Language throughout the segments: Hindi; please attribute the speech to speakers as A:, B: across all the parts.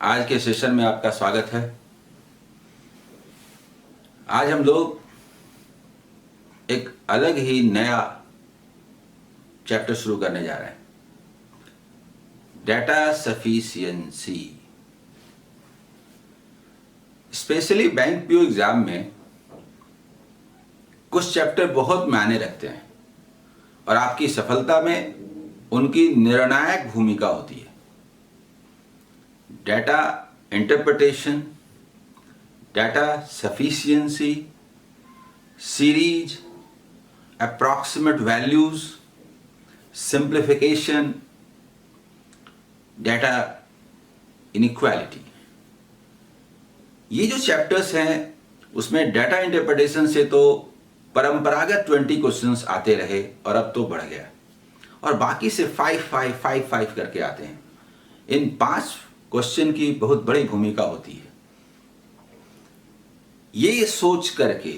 A: आज के सेशन में आपका स्वागत है। आज हम लोग एक अलग ही नया चैप्टर शुरू करने जा रहे हैं, data sufficiency. Specially bank PO exam में कुछ चैप्टर बहुत मायने रखते हैं और आपकी सफलता में उनकी निर्णायक भूमिका होती है। Data interpretation, data sufficiency, series, approximate values, simplification, data inequality, ये जो चैप्टर्स हैं उसमें डेटा इंटरप्रिटेशन से तो परंपरागत 20 क्वेश्चंस आते रहे और अब तो बढ़ गया और बाकी से 5 करके आते हैं। इन 5 क्वेश्चन की बहुत बड़ी भूमिका होती है। ये सोच करके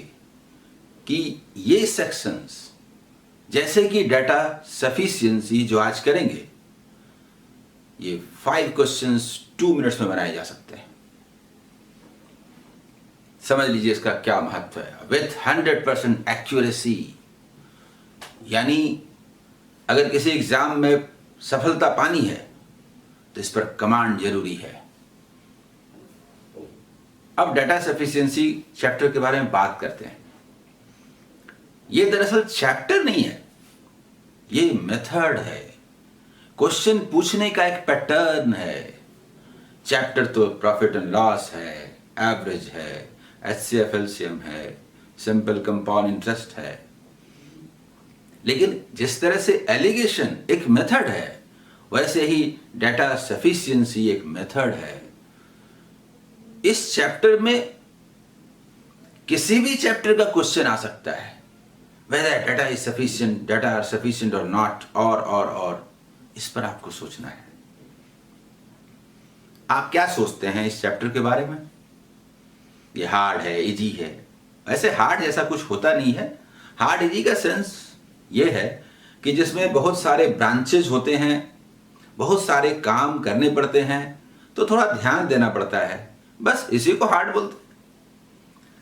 A: कि ये सेक्शंस जैसे कि डेटा सफिशिएंसी जो आज करेंगे, ये 5 क्वेश्चंस 2 मिनट्स में बनाए जा सकते हैं। समझ लीजिए इसका क्या महत्व है। विथ 100% एक्यूरेसी, यानी अगर किसी एग्जाम में सफलता पानी है तो इस पर कमांड जरूरी है। अब डेटा सफिशिएंसी चैप्टर के बारे में बात करते हैं। ये दरअसल चैप्टर नहीं है, ये मेथड है, क्वेश्चन पूछने का एक पैटर्न है। चैप्टर तो प्रॉफिट एंड लॉस है, एवरेज है, HCF LCM है, सिंपल कंपाउंड इंटरेस्ट है, लेकिन जिस तरह से एलिगेशन एक मेथड है वैसे ही डेटा सफिशिएंसी एक मेथड है। इस चैप्टर में किसी भी चैप्टर का क्वेश्चन आ सकता है, whether data is sufficient, data are sufficient और नॉट, और इस पर आपको सोचना है। आप क्या सोचते हैं इस चैप्टर के बारे में? ये हार्ड है, इजी है? वैसे हार्ड जैसा कुछ होता नहीं है। हार्ड इजी का सेंस ये है कि जिसमें बहुत सारे ब्रांचेज होते हैं, बहुत सारे काम करने पड़ते हैं, तो थोड़ा ध्यान देना पड़ता है, बस इसी को हार्ड बोलते हैं।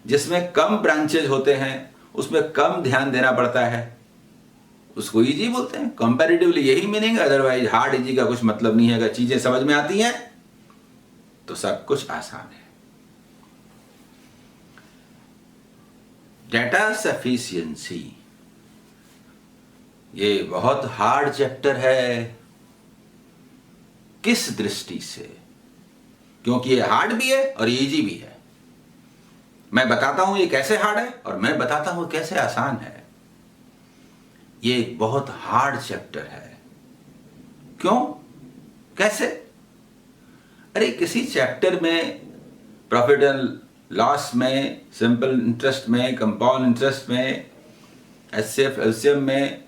A: जिसमें कम ब्रांचेज होते हैं उसमें कम ध्यान देना पड़ता है, उसको इजी बोलते हैं। कंपैरेटिवली यही मीनिंग, अदरवाइज हार्ड इजी का कुछ मतलब नहीं है। अगर चीजें समझ में आती हैं तो सब कुछ आसान है। डेटा सफिशिएंसी ये बहुत हार्ड चैप्टर है। किस दृष्टि से? क्योंकि ये हार्ड भी है और ये इजी भी है। मैं बताता हूं ये कैसे हार्ड है और मैं बताता हूं कैसे आसान है। ये एक बहुत हार्ड चैप्टर है। क्यों? कैसे? अरे किसी चैप्टर में प्रॉफिट एंड लॉस में, सिंपल इंटरेस्ट में, कंपाउंड इंटरेस्ट में, HCF LCM में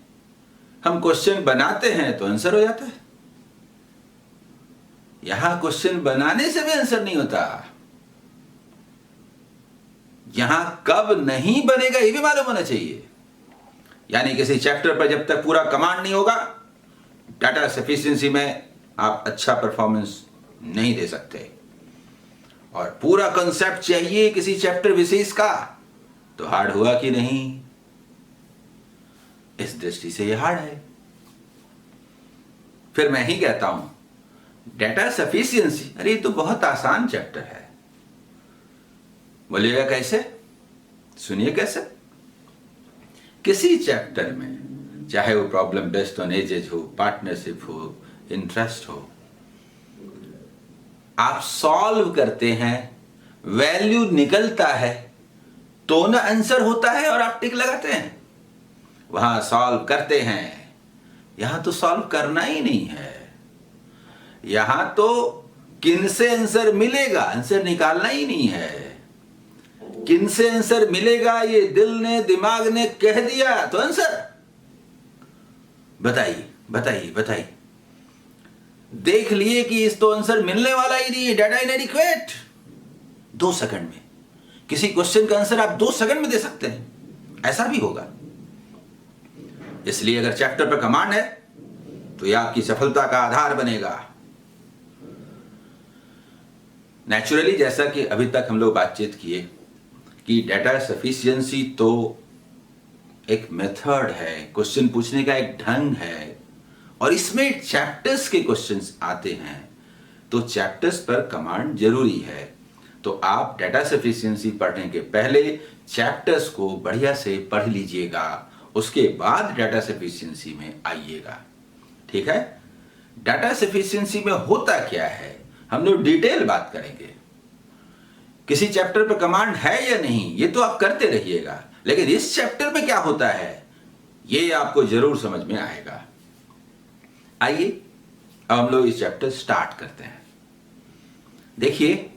A: हम क्वेश्चन बनाते हैं तो आंसर हो जाता है। यहां क्वेश्चन बनाने से भी आंसर नहीं होता। यहां कब नहीं बनेगा ये भी मालूम होना चाहिए। यानी किसी चैप्टर पर जब तक पूरा कमांड नहीं होगा, डाटा सफिशिएंसी में आप अच्छा परफॉर्मेंस नहीं दे सकते। और पूरा कंसेप्ट चाहिए किसी चैप्टर विशेष का, तो हार्ड हुआ कि नहीं? इस दृष्टि से यह हार्ड है। फिर मैं ही कहता हूं डेटा सफिशिएंसी, अरे ये तो बहुत आसान चैप्टर है। बोलिएगा कैसे? सुनिए कैसे। किसी चैप्टर में, चाहे वो प्रॉब्लम बेस्ड ऑन एजेज हो, पार्टनरशिप हो, इंटरेस्ट हो, आप सॉल्व करते हैं, वैल्यू निकलता है तो ना आंसर होता है और आप टिक लगाते हैं। वहां सॉल्व करते हैं, यहां तो सॉल्व करना ही नहीं है। यहां तो किन से आंसर मिलेगा, आंसर निकालना ही नहीं है। किन से आंसर मिलेगा ये दिल ने, दिमाग ने कह दिया तो आंसर। बताइए बताइए बताइए। देख लिए कि इस तो आंसर मिलने वाला ही नहीं है, डेटा इनएडिक्वेट। 2 सेकंड में किसी क्वेश्चन का आंसर आप 2 सेकंड में दे सकते हैं, ऐसा भी होगा। इसलिए अगर चैप्टर पर कमांड है तो यह आपकी सफलता का आधार बनेगा। नेचुरली जैसा कि अभी तक हम लोग बातचीत किए कि डाटा सफिशिएंसी तो एक मेथड है, क्वेश्चन पूछने का एक ढंग है, और इसमें चैप्टर्स के क्वेश्चंस आते हैं, तो चैप्टर्स पर कमांड जरूरी है। तो आप डाटा सफिशिएंसी पढ़ने के पहले चैप्टर्स को बढ़िया से पढ़ लीजिएगा, उसके बाद डाटा सफिशिएंसी में आइएगा। ठीक है? डाटा सफिशिएंसी में होता क्या है हम लोग डिटेल बात करेंगे। किसी चैप्टर पर कमांड है या नहीं ये तो आप करते रहिएगा, लेकिन इस चैप्टर में क्या होता है ये आपको जरूर समझ में आएगा। आइए अब हम लोग इस चैप्टर स्टार्ट करते हैं। देखिए,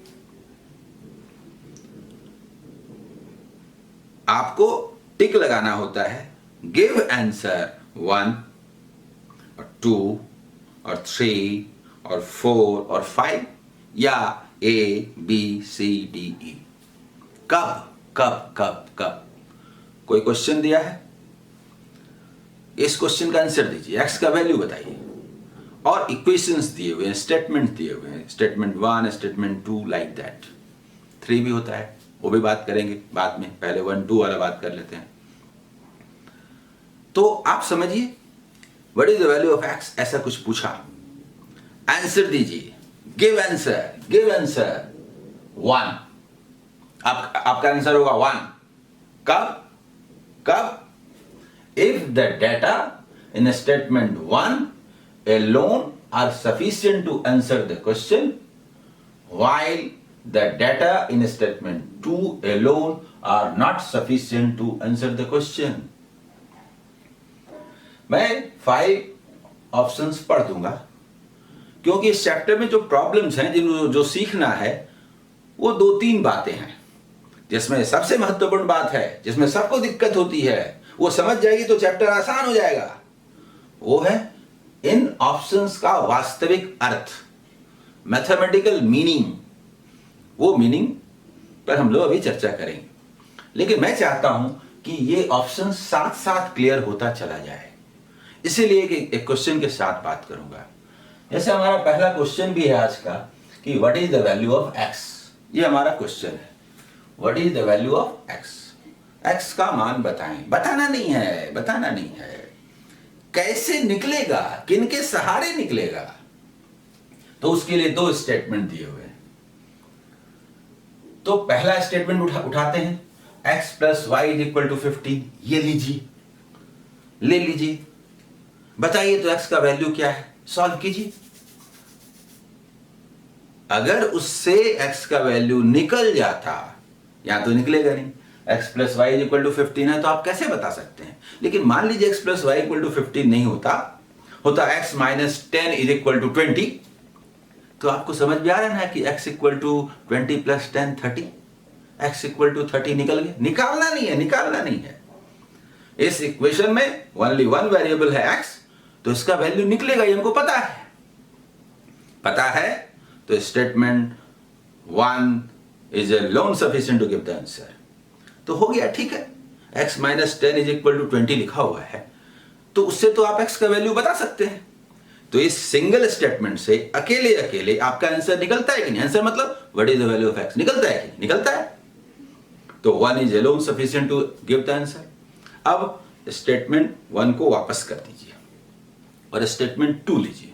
A: आपको टिक लगाना होता है, गिव आंसर 1 और 2 और 3 और 4 और 5 या A B C D E। कब कब कब कब कोई क्वेश्चन दिया है, इस क्वेश्चन का आंसर दीजिए, x का वैल्यू बताइए, और इक्वेशंस दिए हुए हैं, स्टेटमेंट दिए हुए हैं, स्टेटमेंट 1 स्टेटमेंट 2 लाइक दैट। 3 भी होता है, वो भी बात करेंगे बाद में, पहले 1 2 वाला बात कर लेते हैं। तो आप समझिए what is the value of x, ऐसा कुछ पूछा, आंसर दीजिए, गिव आंसर 1। आपका आंसर होगा 1। कब कब if the data in statement 1 alone are sufficient to answer the question, while the data in statement 2 alone are not sufficient to answer the question। मैं 5 ऑप्शंस पढ़ दूंगा, क्योंकि इस चैप्टर में जो प्रॉब्लम्स हैं, जो सीखना है, वो 2-3 बातें हैं, जिसमें सबसे महत्वपूर्ण बात है, जिसमें सबको दिक्कत होती है, वो समझ जाएगी तो चैप्टर आसान हो जाएगा। वो है इन ऑप्शंस का वास्तविक अर्थ, मैथमेटिकल मीनिंग। वो मीनिंग पर हम लोग अभी चर्चा करेंगे, लेकिन मैं चाहता हूं कि ये ऑप्शन साथ साथ क्लियर होता चला जाए, इसीलिए एक क्वेश्चन के साथ बात करूंगा। जैसे हमारा पहला क्वेश्चन भी है आज का कि what is the value of x। ये हमारा क्वेश्चन है, what is the value of x। x का मान बताएं, बताना नहीं है, कैसे निकलेगा, किनके सहारे निकलेगा, तो उसके लिए 2 स्टेटमेंट दिए हुए हैं। तो पहला स्टेटमेंट उठाते हैं, x + y = 15। ये ले लीजिए, बताइए तो x का वैल्यू क्या है, सॉल्व कीजिए। अगर उससे x का वैल्यू निकल जाता, या तो निकलेगा नहीं, x + y = 15 है तो आप कैसे बता सकते हैं। लेकिन मान लीजिए x + y = 15 नहीं होता x - 10 = 20, तो आपको समझ में आ रहा है कि x = 20 + 10 30, x = 30 निकल गया। निकालना नहीं है। इस इक्वेशन में ओनली 1 वेरिएबल है x, तो इसका वैल्यू निकलेगा, ये हमको पता है। तो statement 1 is alone sufficient to give the answer। तो हो गया, ठीक है। x - 10 = 20 लिखा हुआ है, तो उससे तो आप x का वैल्यू बता सकते हैं। तो इस सिंगल स्टेटमेंट से अकेले आपका आंसर निकलता है कि नहीं, आंसर मतलब what is the value of x निकलता है कि नहीं, निकलता है। तो 1 is alone sufficient to give the answer। अब स्टेटमेंट 1 को वापस कर दीजिए और स्टेटमेंट 2 लीजिए।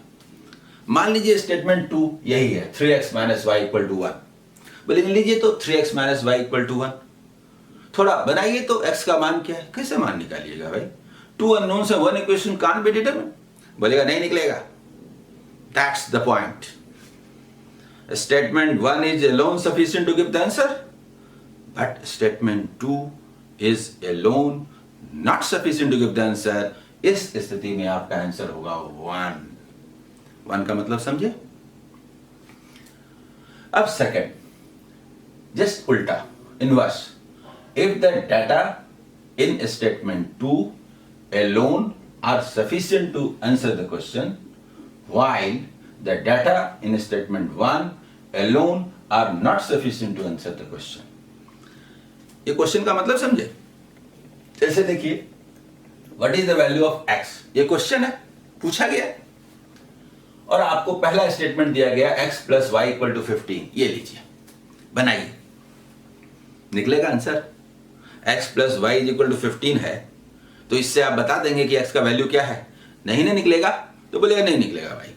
A: मान लीजिए स्टेटमेंट 2 यही है, 3x - y = 1। बोले लीजिए तो 3x - y = 1। थोड़ा बनाइए तो x का मान क्या है, कैसे मान निकालिएगा भाई। 2 अननोन से 1 इक्वेशन कांट बी डिटरमिन, बोलेगा नहीं निकलेगा। That's the point. Statement 1 is alone sufficient to give the answer, but statement 2 is alone not sufficient to give the answer। इस स्थिति में आपका आंसर होगा 1 का मतलब समझे। अब सेकंड, जस्ट उल्टा, inverse. If the data in statement 2 alone are sufficient to answer the question, while the data in statement 1 alone are not sufficient to answer the question। ये क्वेश्चन का मतलब समझे। जैसे देखिए, what is the value of x, ये क्वेश्चन है, पूछा गया, और आपको पहला स्टेटमेंट दिया गया x plus y equal to 15, ये लीजिए बनाइए, निकलेगा answer. x plus y equal to 15 है, तो इससे आप बता देंगे कि x का वैल्यू क्या है। नहीं ना निकलेगा तो बोलेगा नहीं निकलेगा भाई।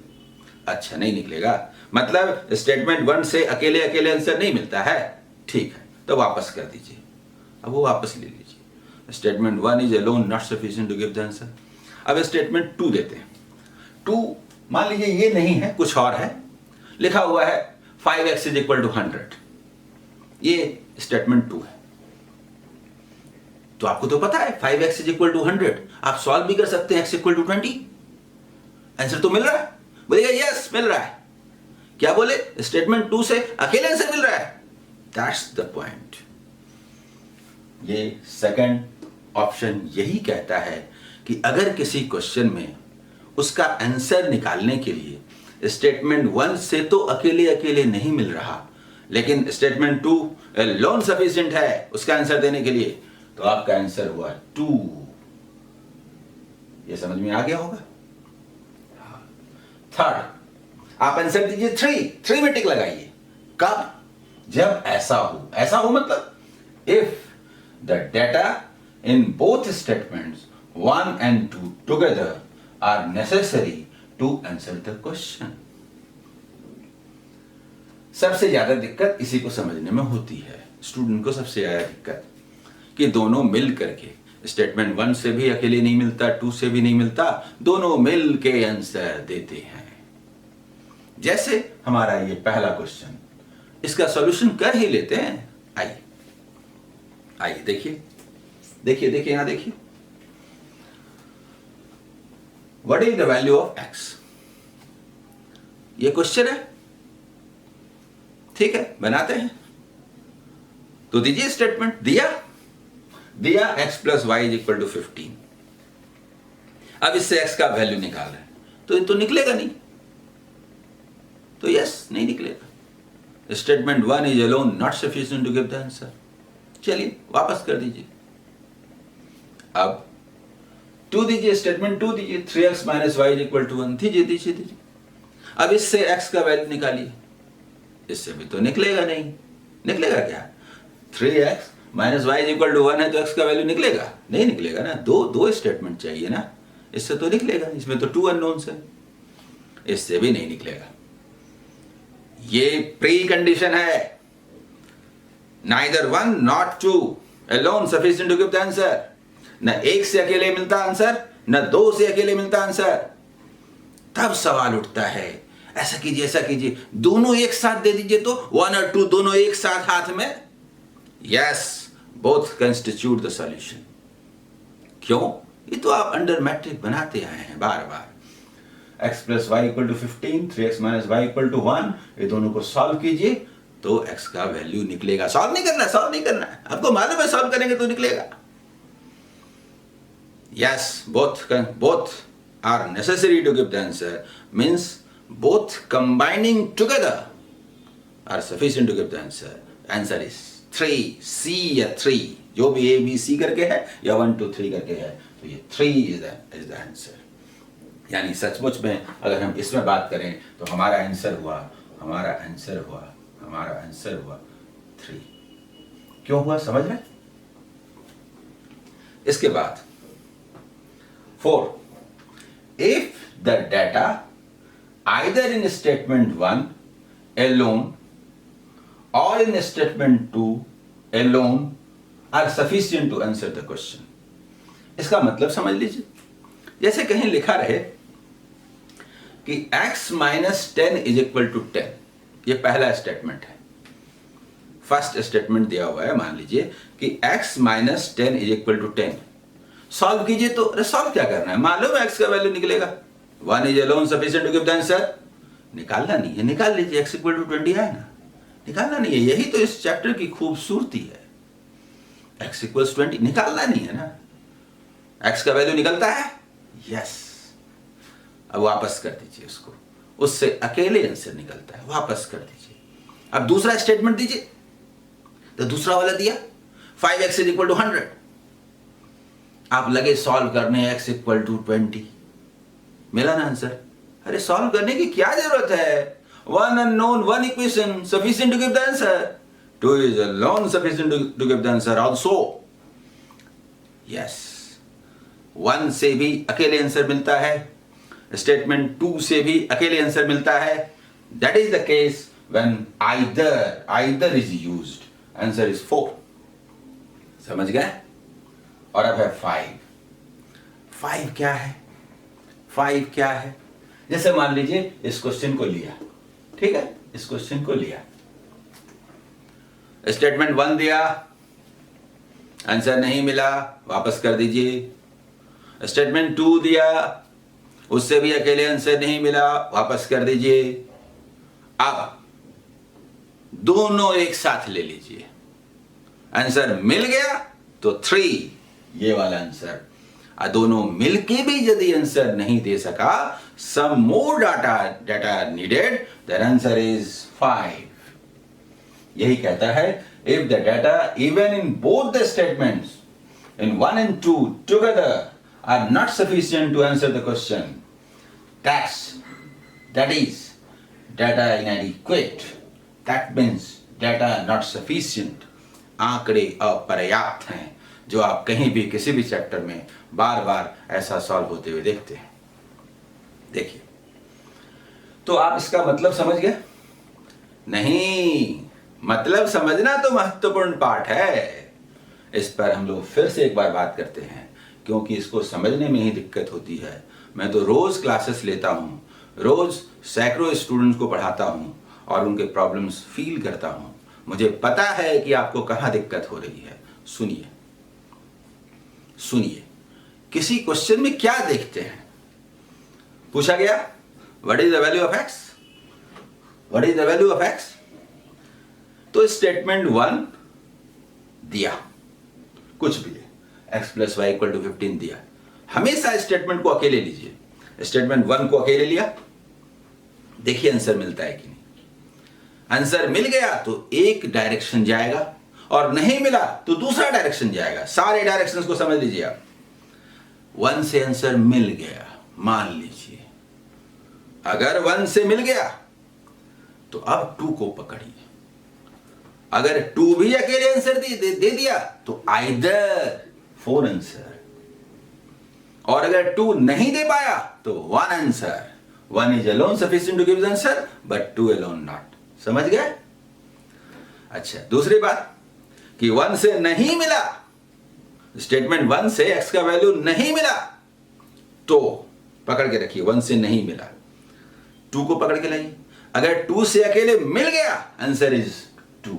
A: अच्छा नहीं निकलेगा, मतलब स्टेटमेंट 1 से अकेले अकेले आंसर नहीं मिलता है, ठीक है, तो वापस कर दीजिए। अब वो वापस ले लीजिए। Statement 1 is alone not sufficient to give the answer. अब स्टेटमेंट 2 देते हैं। 2 मान लीजिए ये नहीं है, कुछ और है, लिखा हुआ है 5x इज इक्वल टू 100, ये स्टेटमेंट 2 है। तो आपको तो पता है 5x इज इक्वल टू 100, आप सॉल्व भी कर सकते हैं x इक्वल टू 20, आंसर तो मिल रहा है। बोलेगा यस मिल रहा है, क्या बोले, स्टेटमेंट 2 से अकेले आंसर मिल रहा है, दैट्स द पॉइंट। ये सेकंड ऑप्शन यही कहता है कि अगर किसी क्वेश्चन में उसका आंसर निकालने के लिए स्टेटमेंट 1 से तो अकेले अकेले नहीं मिल रहा, लेकिन स्टेटमेंट 2 लोन सफिशिएंट है उसका आंसर देने के लिए, तो आपका आंसर हुआ 2। ये समझ में आ गया होगा। थर्ड, आप आंसर दीजिए 3 में टिक लगाइए। कब, जब ऐसा हो मतलब if the data in both statements 1 and 2 together are necessary to answer the question। सबसे ज्यादा दिक्कत इसी को समझने में होती है, स्टूडेंट को सबसे ज्यादा दिक्कत कि दोनों मिल करके, स्टेटमेंट 1 से भी अकेले नहीं मिलता, 2 से भी नहीं मिलता, दोनों मिल के आंसर देते हैं। जैसे हमारा ये पहला क्वेश्चन, इसका सॉल्यूशन कर ही लेते हैं। आइए आइए देखिए देखिए देखिए, यहां देखिए, what is the value of x, ये क्वेश्चन है, ठीक है, बनाते हैं। तो दीजिए स्टेटमेंट, दिया x plus y is equal to 15। अब इससे x का वैल्यू निकाल रहे हैं, तो ये तो निकलेगा नहीं, तो यस नहीं निकलेगा। Statement 1 is alone not sufficient to give the answer. चलिए वापस कर दीजिए। अब 2 दीजिए, स्टेटमेंट 2 दीजिए, 3x minus y is equal to 1, दीजिए। अब इससे x का वैल्यू निकालिए, इससे भी तो निकलेगा नहीं, निकलेगा क्या, 3x minus y is equal to 1 है तो x का वैल्यू निकलेगा, नहीं निकलेगा ना, दो स्टेटमेंट चाहिए ना, इससे तो निकलेगा, इसमें तो 2 अननोन्स है, इससे भी नहीं निकलेगा। ये प्री कंडीशन है, neither 1 not 2 alone sufficient to give the answer. न 1 से अकेले मिलता आंसर, न 2 से अकेले मिलता आंसर। तब सवाल उठता है, ऐसा कीजिए, दोनों एक साथ दे दीजिए, तो 1 और 2 दोनों एक साथ हाथ में, yes both constitute the solution. क्यों, ये तो आप अंडर मैट्रिक बनाते आए हैं बार बार। x plus y equal to 15, 3x minus y equal to 1, ये दोनों को सॉल्व कीजिए तो x का वैल्यू निकलेगा। सॉल्व नहीं करना है, आपको मालूम है सॉल्व करेंगे तो निकलेगा। Yes both are necessary to give the answer, means both combining together are sufficient to give the answer. Answer is 3, C या 3, जो भी A B C करके है या 1 2 3 करके है, तो ये 3 इज द आंसर। यानी सचमुच में अगर हम इसमें बात करें तो हमारा आंसर हुआ 3। क्यों हुआ समझ में? इसके बाद 4, if the data either in statement 1 alone or in statement 2 alone are sufficient to answer the question। इसका मतलब समझ लीजिए, जैसे कहीं लिखा रहे कि x minus 10 is equal to 10, ये पहला स्टेटमेंट है, फर्स्ट स्टेटमेंट दिया हुआ है, मान लीजिए कि x minus 10 is equal to 10। Solve कीजिए, तो सॉल्व क्या करना है, मालूम है x का वैल्यू निकलेगा, 1 is alone sufficient to give the answer. निकालना नहीं है, निकाल लीजिए, x इक्वल टू 20 है ना, निकालना नहीं है, यही तो इस चैप्टर की खूबसूरती है। x इक्वल्स 20 निकालना नहीं है ना, x का वैल्यू निकलता है, यस। अब वापस कर दीजिए उसको, उससे अकेले आंसर निकलता है, वापस कर दीजिए। अब दूसरा स्टेटमेंट दीजिए, तो दूसरा वाला दिया 5x इज इक्वल टू 100, आप लगे सॉल्व करने, x इक्वल टू 20, मिला ना आंसर। अरे सॉल्व करने की क्या जरूरत है? One unknown, one equation sufficient to give the answer. Two is alone sufficient to give the answer also. Yes, one से भी अकेले आंसर मिलता है, स्टेटमेंट टू से भी अकेले आंसर मिलता है. That is the case when either is used. Answer is 4. समझ गए? और अब है 5. 5 क्या है? 5 क्या है? जैसे मान लीजिए इस क्वेश्चन को लिया, ठीक है, इस क्वेश्चन को लिया, स्टेटमेंट 1 दिया, आंसर नहीं मिला, वापस कर दीजिए. स्टेटमेंट 2 दिया, उससे भी अकेले आंसर नहीं मिला, वापस कर दीजिए. अब दोनों एक साथ ले लीजिए. आंसर मिल गया तो 3, ये वाला आंसर. दोनों मिलके भी यदि आंसर नहीं दे सका, some more data needed, there answer is 5. यही कहता है, if the data even in both the statements in 1 and 2 together are not sufficient to answer the question, that is data inadequate. That means data not sufficient. आंकड़े अपर्याप्त हैं, जो आप कहीं भी किसी भी चैप्टर में बार बार ऐसा सॉल्व होते हुए देखते हैं. देखिए, तो आप इसका मतलब समझ गए? नहीं, मतलब समझना तो महत्वपूर्ण पार्ट है. इस पर हम लोग फिर से एक बार बात करते हैं, क्योंकि इसको समझने में ही दिक्कत होती है. मैं तो रोज क्लासेस लेता हूं, रोज सैकड़ों स्टूडेंट्स को पढ़ाता हूं और उनके प्रॉब्लम्स फील करता हूं. मुझे पता है कि आपको कहां दिक्कत हो रही है. सुनिए सुनिए, किसी क्वेश्चन में क्या देखते हैं? पूछा गया, what is the value of x? What is the value of x? तो स्टेटमेंट 1 दिया, कुछ भी x + y = 15 दिया. हमेशा स्टेटमेंट को अकेले लीजिए. स्टेटमेंट 1 को अकेले लिया, देखिए आंसर मिलता है कि नहीं. आंसर मिल गया तो एक डायरेक्शन जाएगा, और नहीं मिला तो दूसरा डायरेक्शन जाएगा. सारे डायरेक्शंस को समझ लीजिए आप. 1 से आंसर मिल गया, मान लीजिए, अगर 1 से मिल गया तो अब 2 को पकड़िए. अगर 2 भी अकेले आंसर दे दिया तो आइदर 4 आंसर, और अगर 2 नहीं दे पाया तो 1 answer. 1 is alone sufficient to give the answer, but 2 alone not. समझ गए? अच्छा, दूसरी बात कि 1 से नहीं मिला, स्टेटमेंट 1 से x का वैल्यू नहीं मिला, तो पकड़ के रखिए, 1 से नहीं मिला, 2 को पकड़ के लाइए. अगर 2 से अकेले मिल गया, आंसर इज 2,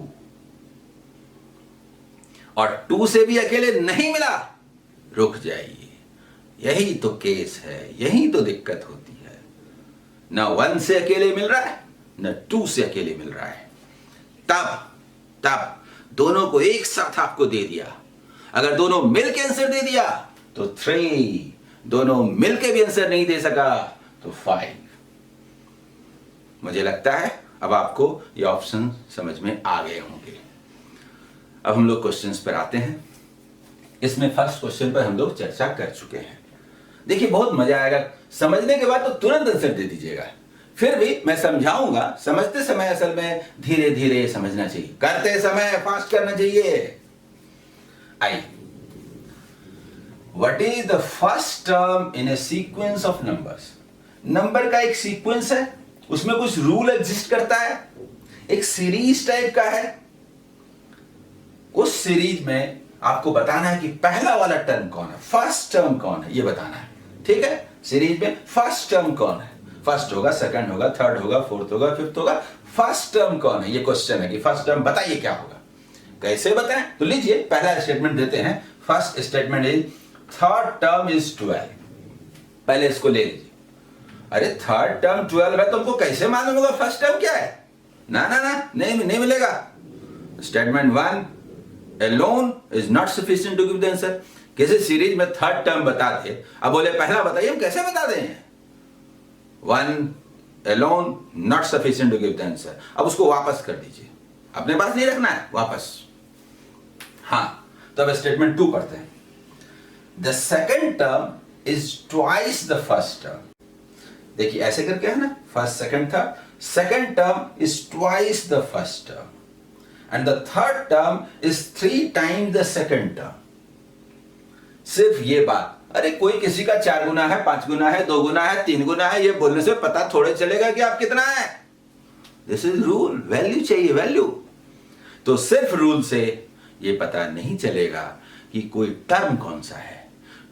A: और 2 से भी अकेले नहीं मिला, रुक जाइए. यही तो केस है, यही तो दिक्कत होती है. ना 1 से अकेले मिल रहा है, ना 2 से अकेले मिल रहा है. तब दोनों को एक साथ आपको दे दिया. अगर दोनों मिलके आंसर दे दिया तो 3, दोनों मिलके भी आंसर नहीं दे सका तो 5. मुझे लगता है अब आपको ये ऑप्शन समझ में आ गए होंगे. अब हम लोग क्वेश्चंस पर आते हैं. इसमें फर्स्ट क्वेश्चन पर हम लोग चर्चा कर चुके हैं. देखिए, बहुत मजा आएगा. समझने के बाद तो तुरंत आंसर दे दीजिएगा. फिर भी मैं समझाऊंगा. समझते समय असल में धीरे धीरे समझना चाहिए, करते समय फास्ट करना चाहिए. आइए, what is the first term in A sequence of numbers? Number का एक सीक्वेंस है, उसमें कुछ रूल एग्जिस्ट करता है, एक सीरीज टाइप का है. उस सीरीज में आपको बताना है कि पहला वाला टर्म कौन है, फर्स्ट टर्म कौन है, ये बताना है. ठीक है? सीरीज में फर्स्ट टर्म कौन है? फर्स्ट होगा, सेकंड होगा, थर्ड होगा, फोर्थ होगा, फिफ्थ होगा. फर्स्ट टर्म कौन है, ये क्वेश्चन है कि फर्स्ट टर्म बताइए क्या होगा. कैसे बताएं? तो लीजिए, पहला स्टेटमेंट देते हैं. First statement is third term is 12. पहले इसको ले लीजिए. अरे थर्ड टर्म 12 है, तुमको कैसे मालूम होगा फर्स्ट टर्म क्या है? ना ना ना, नहीं मिलेगा. Statement 1 alone is not sufficient to give the answer. किसी सीरीज में थर्ड टर्म बता दे, अब बोले पहला बताइए, हम कैसे बता दें? 1 alone not sufficient to give the answer. अब उसको वापस कर दीजिए, अपने पास नहीं रखना है, वापस. हाँ, तो अब स्टेटमेंट 2 पढ़ते हैं. The second term is twice the first term. देखिए ऐसे करके है ना, first second third, second term is twice the first term and the third term is 3 times the second term. सिर्फ ये बात, अरे कोई किसी का 4 गुना है, 5 गुना है, 2 गुना है, 3 गुना है, ये बोलने से पता थोड़े चलेगा कि आप कितना है। दिस इज रूल, वैल्यू चाहिए, वैल्यू। तो सिर्फ रूल से ये पता नहीं चलेगा कि कोई टर्म कौन सा है।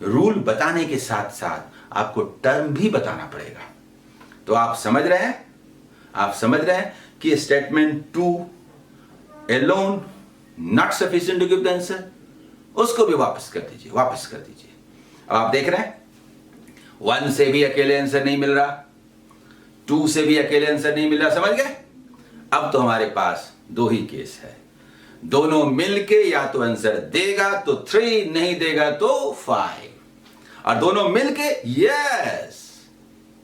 A: रूल बताने के साथ साथ आपको टर्म भी बताना पड़ेगा। तो आप समझ रहे हैं, आप समझ रहे हैं कि statement 2 alone not sufficient to give the answer, उसको भी वापस कर दीजिए, वापस कर दीजिए। अब आप देख रहे हैं 1 से भी अकेले आंसर नहीं मिल रहा, 2 से भी अकेले आंसर नहीं मिल रहा, समझ गए। अब तो हमारे पास 2 ही केस है, दोनों मिलके या तो आंसर देगा तो 3, नहीं देगा तो 5, और दोनों मिलके यस।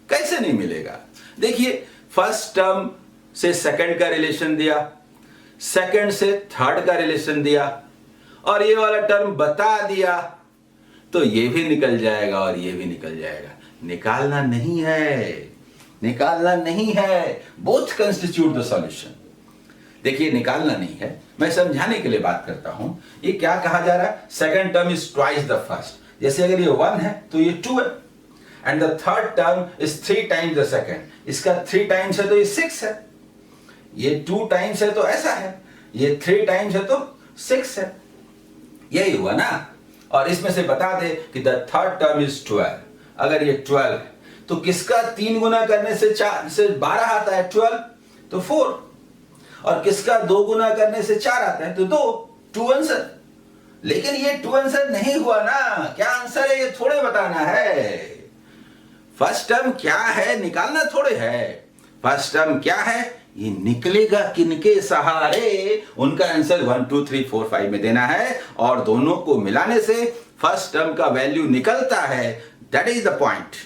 A: कैसे नहीं मिलेगा? देखिए फर्स्ट टर्म से सेकंड का रिलेशन दिया, सेकंड से थर्ड का रिलेशन दिया, और ये वाला टर्म बता दिया, तो ये भी निकल जाएगा और ये भी निकल जाएगा। निकालना नहीं है, निकालना नहीं है, बोथ कंस्टिट्यूट द सॉल्यूशन। देखिए निकालना नहीं है, मैं समझाने के लिए बात करता हूं। ये क्या कहा जा रहा है? Second term is twice the first. जैसे अगर ये 1 है तो ये 2 है, and the third term is 3 times the second. इसका 3 टाइम्स है तो ये 6 है, ये 2 टाइम्स है तो ऐसा है, ये 3 टाइम्स है तो 6 है। यही हुआ ना। और इसमें से बता दे कि द थर्ड टर्म इज 12। अगर ये 12 है तो किसका 3 गुना करने से 12 आता है? 12 तो 4, और किसका 2 गुना करने से 4 आता है? तो 2 आंसर। लेकिन ये 2 आंसर नहीं हुआ ना। क्या आंसर है ये थोड़े बताना है। फर्स्ट टर्म क्या है निकालना थोड़े है। फर्स्ट टर्म क्या है ये निकलेगा किनके सहारे, उनका आंसर 1 2 3 4 5 में देना है, और दोनों को मिलाने से फर्स्ट टर्म का वैल्यू निकलता है। That is the point.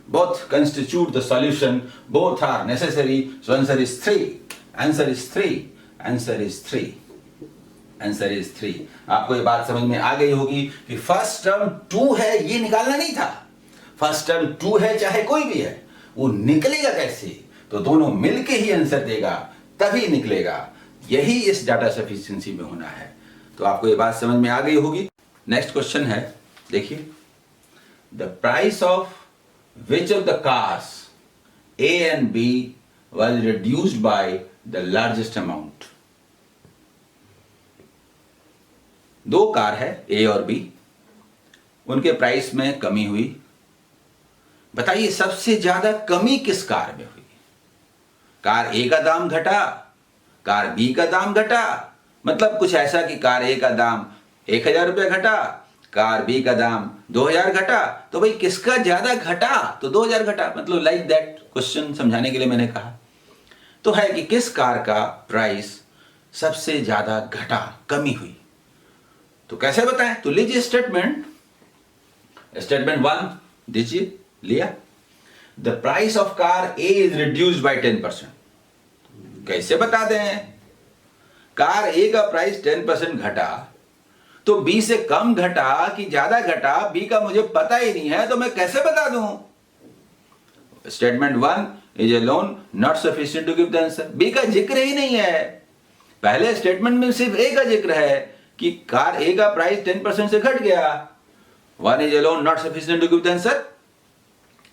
A: Both constitute the solution, both are necessary, so answer is 3, answer is 3, answer is 3, answer is 3। आपको ये बात समझ में आ गई होगी कि फर्स्ट टर्म 2 है ये निकालना नहीं था। फर्स्ट टर्म 2 है चाहे कोई भी है, वो निकलेगा कैसे? तो दोनों मिलके ही आंसर देगा, तभी निकलेगा। यही इस डाटा सफिशिएंसी में होना है। तो आपको ये बात समझ में आ गई होगी। नेक्स्ट क्वेश्चन है, देखिए, the price of which of the cars A and B was reduced by the largest amount. 2 car है ए और बी, उनके प्राइस में कमी हुई। बताइए सबसे ज्यादा कमी किस कार में हुई? कार ए का दाम घटा, कार बी का दाम घटा, मतलब कुछ ऐसा कि कार ए का दाम 1000 रुपया घटा, कार बी का दाम 2000 घटा, तो भाई किसका ज्यादा घटा? तो 2000 घटा। मतलब लाइक दैट क्वेश्चन समझाने के लिए मैंने कहा तो है कि किस कार का प्राइस सबसे ज्यादा घटा, कमी हुई। तो कैसे बताएं? तो लीजिए स्टेटमेंट 1 दीजिए, लिया। The price of car A is reduced bye 10%। कैसे बता दें? कार ए का प्राइस 10% घटा, तो बी से कम घटा कि ज्यादा घटा, बी का मुझे पता ही नहीं है, तो मैं कैसे बता दूं? Statement 1 is alone not sufficient to give the answer. B का जिक्र ही नहीं है। पहले स्टेटमेंट में सिर्फ ए का जिक्र है कि कार ए का प्राइस 10% से घट गया। 1 is alone not sufficient to give the answer.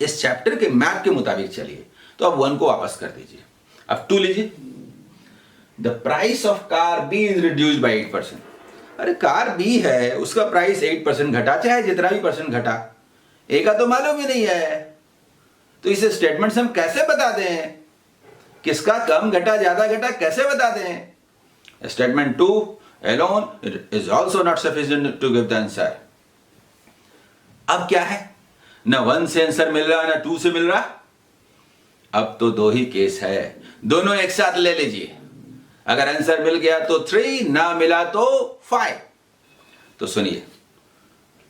A: इस चैप्टर के मैप के मुताबिक चलिए, तो अब 1 को वापस कर दीजिए। अब 2 लीजिए। The price of car B is reduced by 8%। अरे कार बी है, उसका प्राइस 8% घटा, चाहे जितना भी परसेंट घटा, ए का तो मालूम ही नहीं है। तो इस स्टेटमेंट से हम कैसे बता दें किसका कम घटा ज्यादा घटा? कैसे बता दें? Statement 2 alone is also not sufficient to give the answer। अब क्या है? ना 1 से आंसर मिल रहा ना 2 से मिल रहा। अब तो 2 ही केस है, दोनों एक साथ ले लीजिए। अगर आंसर मिल गया तो 3, ना मिला तो 5। तो सुनिए,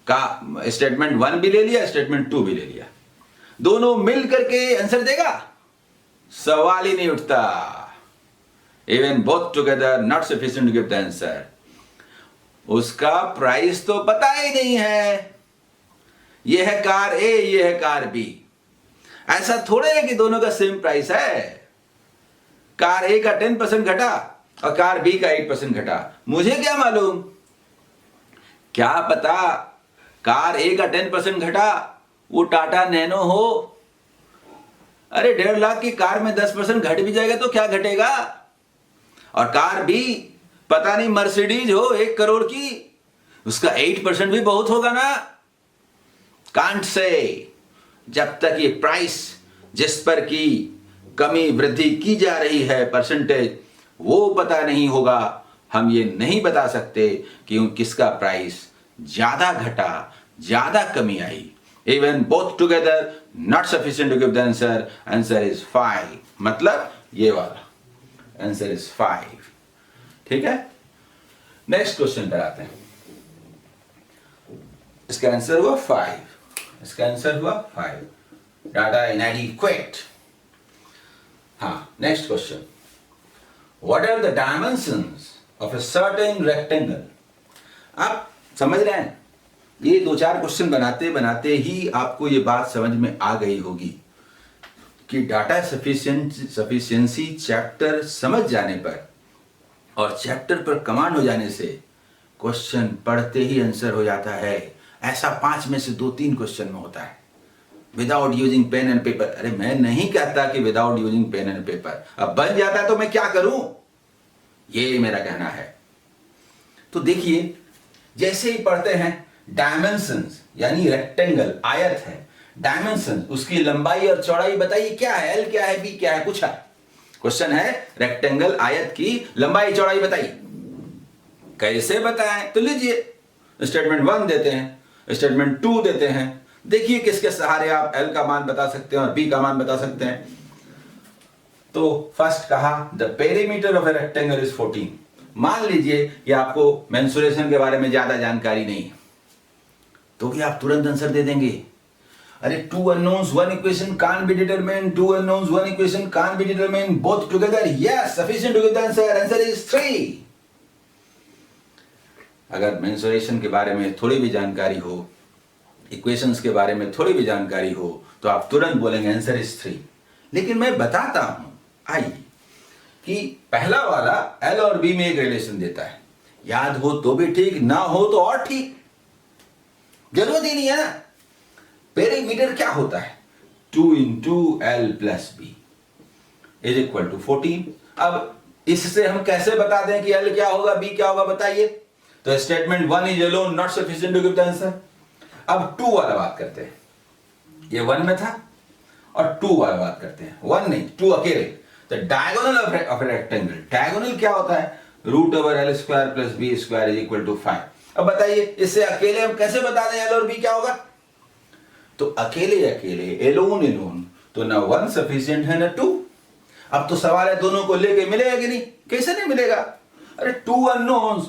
A: का स्टेटमेंट 1 भी ले लिया, स्टेटमेंट 2 भी ले लिया, दोनों मिल करके आंसर देगा? सवाल ही नहीं उठता। Even both together not sufficient to give the answer. उसका प्राइस तो पता ही नहीं है। यह है कार ए, यह है कार बी। ऐसा थोड़े है कि दोनों का सेम प्राइस है। कार ए का 10% घटा और कार बी का 8% घटा, मुझे क्या मालूम, क्या पता कार ए का 10% घटा वो टाटा नैनो हो। अरे 1.5 लाख की कार में 10% घट भी जाएगा तो क्या घटेगा। और कार बी पता नहीं मर्सिडीज हो 1 करोड़ की, उसका 8% भी बहुत होगा ना। कांट से, जब तक ये प्राइस जिस पर की कमी वृद्धि की जा रही है परसेंटेज, वो पता नहीं होगा, हम ये नहीं बता सकते कि किसका प्राइस ज्यादा घटा, ज्यादा कमी आई। Even both together not sufficient to give the answer. Answer is 5. मतलब ये वाला आंसर इज 5। ठीक है, नेक्स्ट क्वेश्चन पर आते हैं। इसका आंसर हुआ 5। इसका आंसर हुआ 5। Data inadequate. हाँ, next question, what are the dimensions of a certain rectangle. आप समझ रहे हैं, ये 2-4 क्वेश्चन बनाते बनाते ही आपको ये बात समझ में आ गई होगी कि डाटा सफिशिएंसी चैप्टर समझ जाने पर और चैप्टर पर कमांड हो जाने से क्वेश्चन पढ़ते ही आंसर हो जाता है। ऐसा 5 में से 2-3 क्वेश्चन में होता है without using pen and paper. अरे मैं नहीं कहता कि without using pen and paper, अब बन जाता तो मैं क्या करूं, ये मेरा कहना है। तो देखिए, जैसे ही पढ़ते हैं डायमेंशंस, यानी रेक्टेंगल आयत है, डायमेंशन उसकी लंबाई और चौड़ाई बताइए क्या है, एल क्या है, बी क्या है, पूछा क्वेश्चन है रेक्टेंगल आयत की लंबाई चौड़ाई बताइए। कैसे बताएं, तो लीजिए स्टेटमेंट 1 देते हैं, स्टेटमेंट 2 देते हैं, देखिए किसके सहारे आप एल का मान बता सकते हैं और बी का मान बता सकते हैं। तो फर्स्ट कहा the perimeter of a rectangle is 14। मान लीजिए कि आपको मेंसुरेशन के बारे में ज्यादा जानकारी नहीं है, तो भी आप तुरंत आंसर दे देंगे। अरे 2 unknowns 1 equation can't be determined, 2 unknowns 1 equation can't be determined, both together yes sufficient to give the answer, answer is 3। अगर मेंसुरेशन के बारे में थोड़ी भी जानकारी हो, इक्वेशंस के बारे में थोड़ी भी जानकारी हो, तो आप तुरंत बोलेंगे आंसर इज 3। लेकिन मैं बताता हूं, आइए, कि पहला वाला एल और बी में एक रिलेशन देता है, याद हो तो भी ठीक, ना हो तो और ठीक, जरूरत ही नहीं है ना। पेरीमीटर क्या होता है, 2 into L plus B is equal to 14। अब इससे हम कैसे बता दें कि L क्या होगा, B क्या होगा, बताइए। तो statement 1 is alone not sufficient to give the answer. अब 2 वाला बात करते हैं, ये 1 में था और 2 वाला बात करते हैं, 1 नहीं 2 अकेले। तो डायगोनल ऑफ रेक्टेंगल, डायगोनल क्या होता है, √L² plus B² is equal to 5। अब बताइए इससे अकेले हम कैसे बता दें L और B क्या होगा। तो अकेले एलोन तो ना 1 सफिशिएंट है ना 2। अब तो सवाल है दोनों को लेके मिलेगा कि नहीं, कैसे नहीं मिलेगा। अरे 2 अननोन्स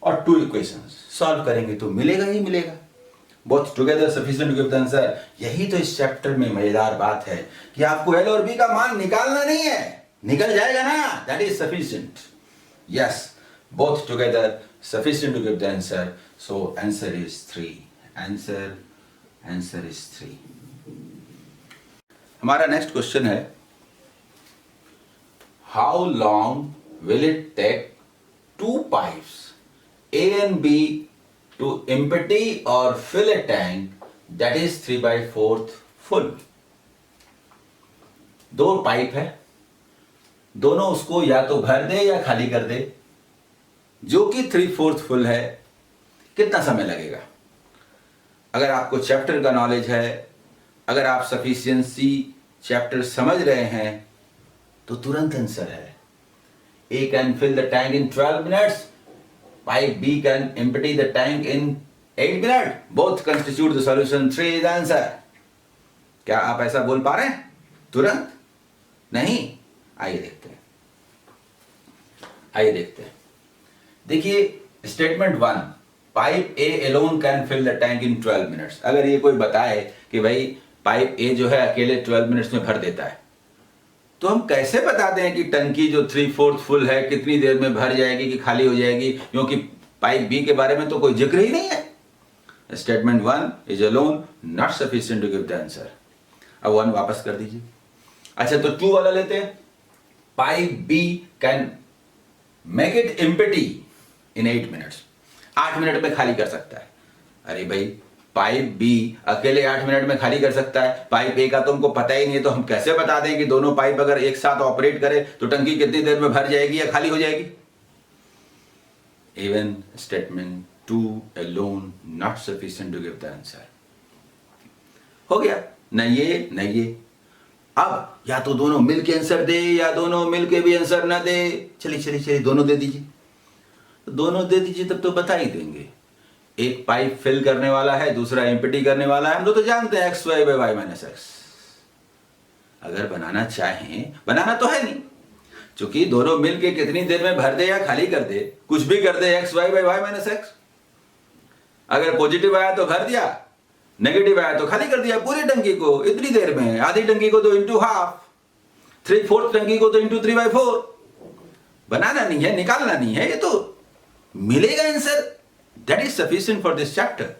A: और 2 इक्वेशंस सॉल्व करेंगे तो मिलेगा ही मिलेगा, both together sufficient to give the answer. यही तो इस चैप्टर में मजेदार बात है कि आपको एल और बी का मान निकालना नहीं है, निकल जाएगा ना, that is sufficient. Yes, both together sufficient to give the answer, so answer is 3। answer is 3। हमारा नेक्स्ट क्वेश्चन है, how long will it take 2 pipes A and B to empty or fill a tank that is 3/4 full। 2 pipe है, दोनों उसको या तो भर दे या खाली कर दे, जो कि 3/4 फुल है। कितना समय लगेगा। अगर आपको चैप्टर का नॉलेज है, अगर आप सफिशिएंसी चैप्टर समझ रहे हैं, तो तुरंत आंसर है। A can fill the tank in 12 minutes, pipe B can empty the tank in 8 minutes, both constitute the solution, 3 is the answer। क्या आप ऐसा बोल पा रहे हैं तुरंत? नहीं। आइए देखते हैं। देखिए statement 1, pipe A alone can fill the tank in 12 minutes. अगर ये कोई बताए कि भाई पाइप ए जो है अकेले 12 मिनट्स में भर देता है, तो हम कैसे बता दें कि टंकी जो 3/4 फुल है कितनी देर में भर जाएगी कि खाली हो जाएगी, क्योंकि पाइप बी के बारे में तो कोई जिक्र ही नहीं है। Statement 1 is alone not sufficient to give the answer. अब 1 वापस कर दीजिए। अच्छा, तो 2 वाला लेते हैं। Pipe B can make it empty in 8 minutes. 8 minute में खाली कर सकता है। अरे भाई, पाइप बी अकेले 8 मिनट में खाली कर सकता है, पाइप ए का तो हमको पता ही नहीं है, तो हम कैसे बता दें कि दोनों पाइप अगर एक साथ ऑपरेट करे तो टंकी कितनी देर में भर जाएगी या खाली हो जाएगी? Even statement 2 alone not sufficient to give the answer। हो गया, न ये। अब या तो दोनों मिलके आंसर दे या दोनों मिलके भी आंसर ना दे। चलिए दोनों दे दीजिए। तो दोनों दे दीजिए तब तो बता ही देंगे। एक पाइप फिल करने वाला है, दूसरा एम्प्टी करने वाला है। हम तो जानते हैं xy by y minus x। अगर बनाना चाहें, बनाना तो है नहीं, क्योंकि दोनों मिलके कितनी देर में भर दे या खाली कर दे, कुछ भी कर दे xy by y minus x। अगर पॉजिटिव आया तो भर दिया, नेगेटिव आया तो खाली कर दिया पूरी टंकी को इतनी देर में। आधी टंकी को तो इंटू हाफ, 3/4 टंकी को तो इंटू 3/4। बनाना नहीं है, निकालना नहीं है, ये तो मिलेगा answer. That is sufficient for this chapter.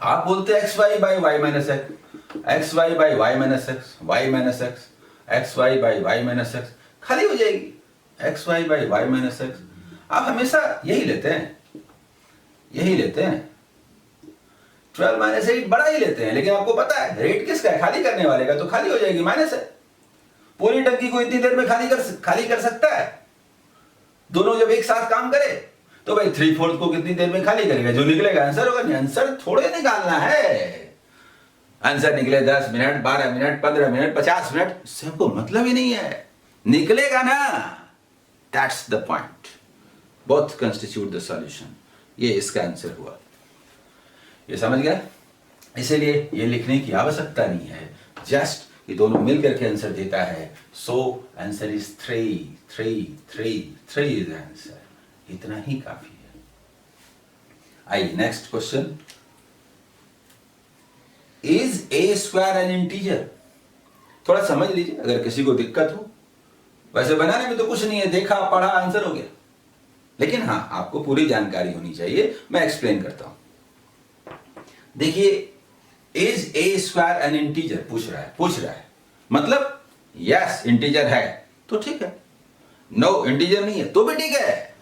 A: आप बोलते हैं xy by y minus x, xy by y minus x, y minus x, xy by y minus x, खाली हो जाएगी xy by y minus x। आप हमेशा यही लेते हैं 12 minus 8 बड़ा ही लेते हैं, लेकिन आपको पता है रेट किसका है? खाली करने वाले का, तो खाली हो जाएगी, माइनस है। पूरी टंकी को इतनी देर में खाली कर सकता है। दोनों जब एक साथ काम करे तो भाई 3/4 को कितनी देर में खाली करेगा? जो निकलेगा आंसर होगा। आंसर थोड़े निकालना है, आंसर निकले 10 मिनट, 12 मिनट, 15 मिनट, 50 मिनट, इससे हमको मतलब ही नहीं है, निकलेगा ना। That's the point. Both constitute the solution. ये इसका आंसर हुआ। ये समझ गया? इसीलिए ये लिखने की आवश्यकता नहीं है, जस्ट ये दोनों मिलकर के आंसर देता है। सो आंसर इज 3 इज आंसर। इतना ही काफी है। आइए next question. Is a square an integer? थोड़ा समझ लीजिए अगर किसी को दिक्कत हो। वैसे बनाने में तो कुछ नहीं है, देखा पढ़ा आंसर हो गया, लेकिन हाँ आपको पूरी जानकारी होनी चाहिए। मैं एक्सप्लेन करता हूं। देखिए, is a square an integer पूछ रहा है, मतलब यस इंटीजर है तो ठीक है, नो इंटीजर नहीं है तो भी ठीक है।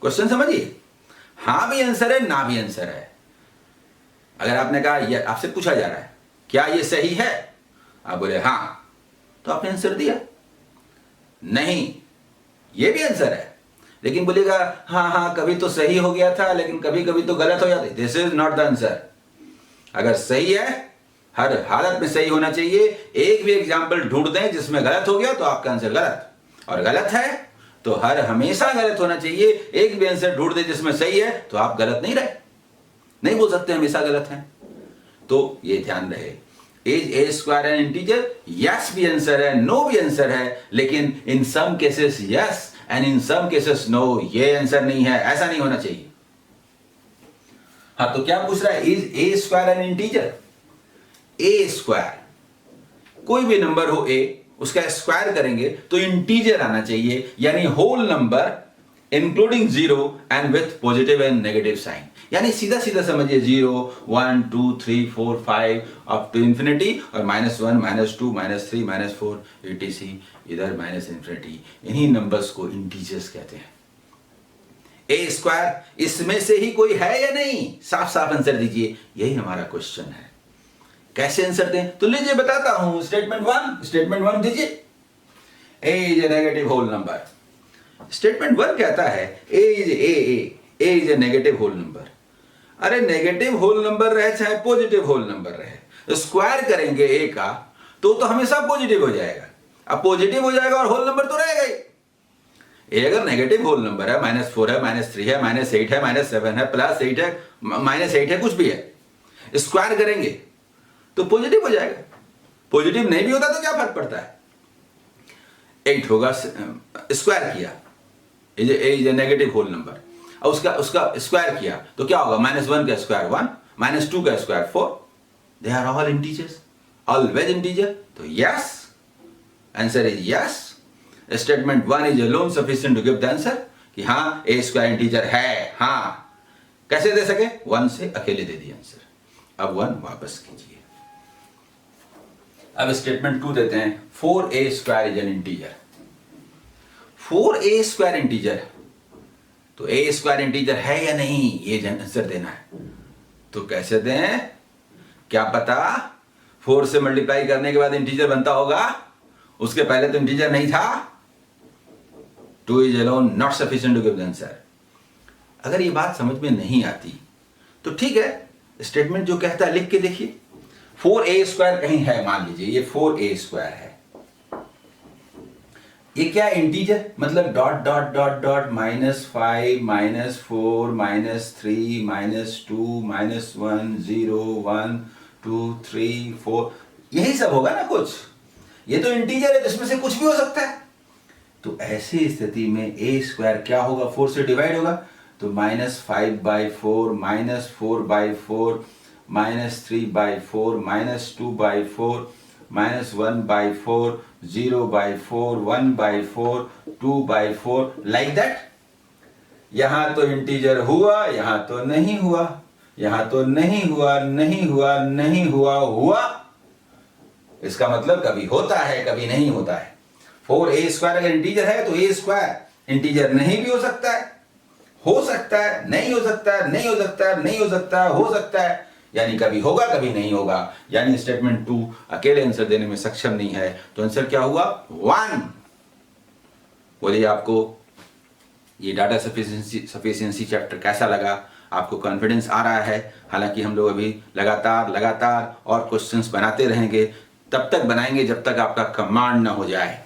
A: क्वेश्चन समझिए, हां भी आंसर है, ना भी आंसर है। अगर आपने कहा, यह आपसे पूछा जा रहा है क्या ये सही है, आप बोले हां, तो आपने आंसर दिया। नहीं, ये भी आंसर है, लेकिन बोलेगा हाँ कभी तो सही हो गया था लेकिन कभी कभी तो गलत हो जाता है। This is not the answer. अगर सही है, हर हालत में सही होना चाहिए। एक भी एग्जाम्पल ढूंढ दें जिसमें गलत हो गया तो आपका आंसर गलत, और गलत है तो हर हमेशा गलत होना चाहिए। एक भी आंसर ढूंढ दे जिसमें सही है तो आप गलत नहीं रहे, नहीं बोल सकते हमेशा गलत है। तो ये ध्यान रहे, is a square an integer? Yes भी आंसर है, नो भी आंसर है, लेकिन in some cases yes and in some cases no, ये आंसर नहीं है, ऐसा नहीं होना चाहिए। हाँ, तो क्या पूछ रहा है? Is a square an integer? A square, कोई भी नंबर हो ए, उसका स्क्वायर करेंगे तो इंटीजर आना चाहिए, यानी whole number including 0 and with positive and negative sign. यानी सीधा सीधा समझिए 0, 1, 2, 3, 4, 5 अप टू इंफिनिटी, और -1, -2, -3, -4 etc, इधर माइनस इंफिनिटी। इन्हीं नंबर्स को इंटीजर्स कहते हैं। ए स्क्वायर इसमें से ही कोई है या नहीं? साफ साफ आंसर दीजिए, यही हमारा क्वेश्चन है। कैसे आंसर दें? तो लीजिए बताता हूं। स्टेटमेंट 1 दीजिए। A is a negative whole number. Statement 1 कहता है A is a negative whole number. अरे नेगेटिव होल नंबर रहे चाहे पॉजिटिव होल नंबर रहे, तो स्क्वायर करेंगे ए का तो हमेशा पॉजिटिव हो जाएगा। अब पॉजिटिव हो जाएगा और होल नंबर तो रहेगा ही। ए अगर नेगेटिव होल नंबर है, -4 है, -3 है, -8 है, -7 है, +8 है, -8 है, कुछ भी है, स्क्वायर करेंगे तो पॉजिटिव हो जाएगा। पॉजिटिव नहीं भी होता तो क्या फर्क पड़ता है? 8 होगा, स्क्वायर किया, A is a negative whole number, और उसका स्क्वायर किया तो क्या होगा? -1 का स्क्वायर 1, -2 का square 4, they are all integers, always integer. तो yes, answer is yes. Statement 1 is alone sufficient to give the answer कि हाँ ए स्क्वायर इंटीजर है। हाँ, कैसे दे सके? 1 से अकेले दे दिया आंसर। अब 1 वापस कीजिए। अब स्टेटमेंट 2 देते हैं, 4a square is an integer. 4a square integer, तो a स्क्वायर इंटीजर है या नहीं, ये आंसर देना है। तो कैसे दें, क्या पता 4 से मल्टीप्लाई करने के बाद इंटीजर बनता होगा, उसके पहले तो इंटीजर नहीं था। 2 is alone not sufficient to give the answer. अगर ये बात समझ में नहीं आती तो ठीक है, स्टेटमेंट जो कहता है लिख के देखिए। 4a स्क्वायर कहीं है, मान लीजिए ये 4a स्क्वायर है, ये क्या इंटीजर, मतलब डॉट डॉट डॉट डॉट -5 -4 -3 -2 -1 0 1 2 3 4, यही सब होगा ना कुछ। ये तो इंटीजर है तो इसमें से कुछ भी हो सकता है। तो ऐसी स्थिति में a स्क्वायर क्या होगा, 4 से डिवाइड होगा, तो -5/4 -4/4 -3/4 -2/4 -1/4 0/4 1/4 2/4, लाइक दैट। यहां तो इंटीजर हुआ, यहां तो नहीं हुआ, यहां तो नहीं हुआ, नहीं हुआ, नहीं हुआ, हुआ। इसका मतलब कभी होता है कभी नहीं होता है। 4a स्क्वायर अगर इंटीजर है तो a स्क्वायर इंटीजर नहीं भी हो सकता है, नहीं हो सकता है, नहीं हो सकता है, नहीं हो सकता है, हो सकता है, यानी कभी होगा कभी नहीं होगा। यानी स्टेटमेंट 2 अकेले आंसर देने में सक्षम नहीं है। तो आंसर क्या हुआ, 1। बोलिए आपको ये डाटा सफिशिएंसी चैप्टर कैसा लगा, आपको कॉन्फिडेंस आ रहा है? हालांकि हम लोग अभी लगातार और क्वेश्चंस बनाते रहेंगे, तब तक बनाएंगे जब तक आपका कमांड ना हो जाए।